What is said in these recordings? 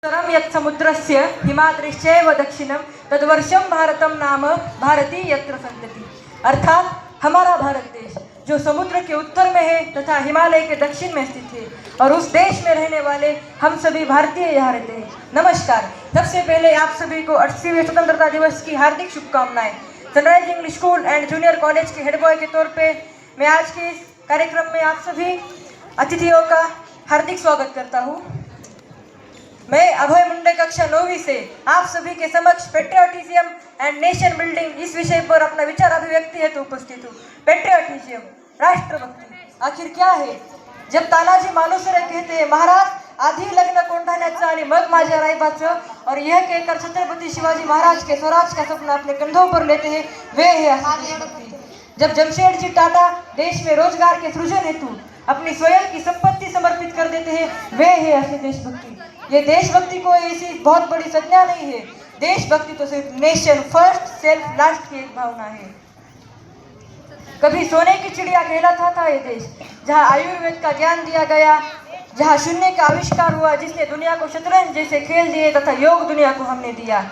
उत्तरं यत् समुद्रस्य हिमाद्रिश्चैव दक्षिणं तद्वर्षं भारतम नाम भारती यत्र संतति। अर्थात हमारा भारत देश जो समुद्र के उत्तर में है तथा हिमालय के दक्षिण में स्थित है और उस देश में रहने वाले हम सभी भारतीय यहाँ रहते हैं। नमस्कार। सबसे पहले आप सभी को 80वें स्वतंत्रता दिवस की हार्दिक शुभकामनाएं। Sunrise English school and junior college के हेड बॉय के तौर पे मैं आज के इस कार्यक्रम में आप सभी अतिथियों का हार्दिक स्वागत करता हूँ। मैं अभय मुंडे कक्षा 9वीं से आप सभी के समक्ष पेट्रियोटिज्म एंड नेशन बिल्डिंग इस विषय पर अपना विचार अभिव्यक्ति हेतु उपस्थित हूँ। पेट्रियोटिज्म राष्ट्रभक्ति आखिर क्या है? जब तानाजी मालुसरे कहते हैं महाराज आधी लग्न कोंढाण्याचं आणि मग माझ्या रायबाचं, और यह कहकर छत्रपति शिवाजी महाराज के स्वराज का सपना अपने कंधों पर लेते हैं, वे है देशभक्ति। जब जमशेदजी टाटा देश में रोजगार के सृजन हेतु अपनी स्वयं की संपत्ति समर्पित कर देते हैं, वे है असली देशभक्ति। ये देशभक्ति को ऐसी बहुत बड़ी संज्ञा नहीं है। देशभक्ति तो सिर्फ नेशन फर्स्ट सेल्फ लास्ट की एक भावना है। कभी सोने की चिड़िया कहलाता था ये देश, जहाँ आयुर्वेद का ज्ञान दिया गया, जहाँ शून्य का आविष्कार हुआ, जिसने दुनिया को शतरंज जैसे खेल दिए तथा योग दुनिया को हमने दिया।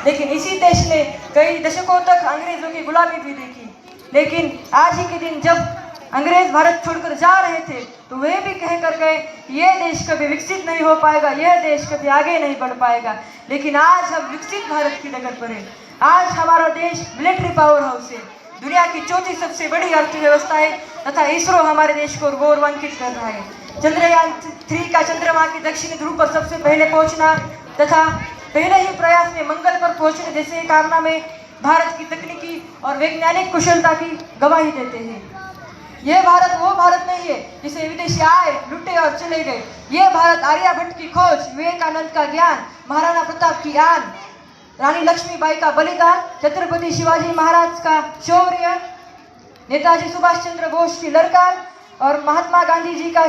लेकिन इसी देश ने कई दशकों तक अंग्रेजों की गुलामी भी देखी। लेकिन आज ही के दिन जब अंग्रेज भारत छोड़कर जा रहे थे तो वे भी कह कर गए यह देश कभी विकसित नहीं हो पाएगा, यह देश कभी आगे नहीं बढ़ पाएगा। लेकिन आज हम विकसित भारत की डगर पर हैं। आज हमारा देश मिलिट्री पावर हाउस है, दुनिया की चौथी सबसे बड़ी अर्थव्यवस्था है तथा इसरो हमारे देश को गौरवान्वित कर रहा है। चंद्रयान 3 का चंद्रमा की दक्षिणी ध्रुव पर सबसे पहले पहुंचना तथा पहले ही प्रयास में मंगल पर पहुंचने जैसे कारनामे भारत की तकनीकी और वैज्ञानिक कुशलता की गवाही देते हैं। यह भारत वो भारत नहीं है जिसे विदेशी आए, लुटे और चले गए। यह भारत आर्यभट्ट की खोज, विवेकानंद का ज्ञान, महाराणा प्रताप की आन, रानी लक्ष्मीबाई का बलिदान, छत्रपति शिवाजी महाराज का शौर्य, नेताजी सुभाष चंद्र बोस की ललकार और महात्मा गांधी जी का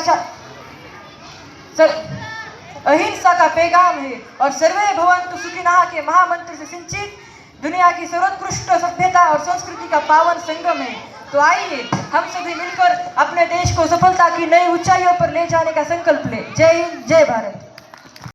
अहिंसा का पैगाम है। और सर्वे भवन्तु सुखिनः के महामंत्र से सिंचित दुनिया की सर्वोत्कृष्ट सभ्यता और संस्कृति का पावन संगम है। तो आइए हम सभी मिलकर अपने देश को सफलता की नई ऊंचाइयों पर ले जाने का संकल्प लें। जय हिंद, जय भारत।